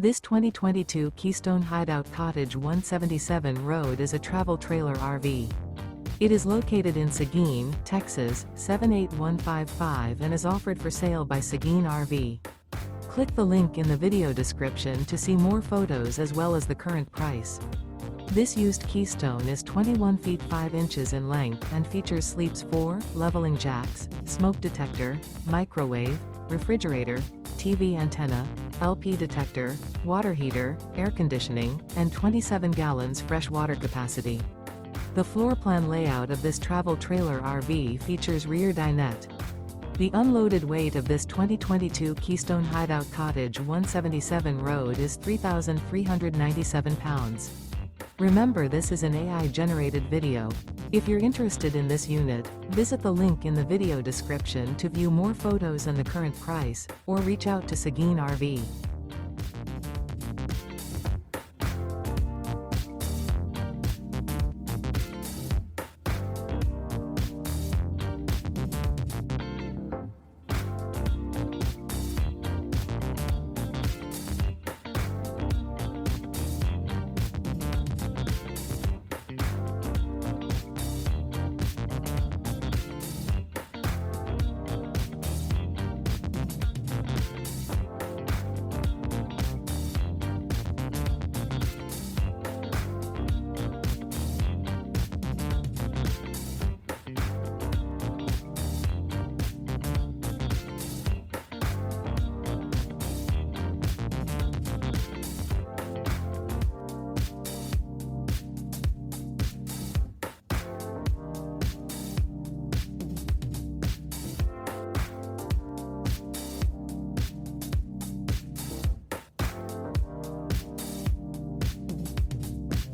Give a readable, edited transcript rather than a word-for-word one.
This 2022 Keystone Hideout Cottage 177 Road is a travel trailer RV. It is located in Seguin, Texas, 78155 and is offered for sale by Seguin RV. Click the link in the video description to see more photos as well as the current price. This used Keystone is 21 feet 5 inches in length and features sleeps 4, leveling jacks, smoke detector, microwave, refrigerator, TV antenna, LP detector, water heater, air conditioning, and 27 gallons fresh water capacity. The floor plan layout of this travel trailer RV features rear dinette. The unloaded weight of this 2022 Keystone Hideout Cottage 177 Road is 3,397 pounds. Remember, this is an AI-generated video. If you're interested in this unit, visit the link in the video description to view more photos and the current price, or reach out to Seguin RV.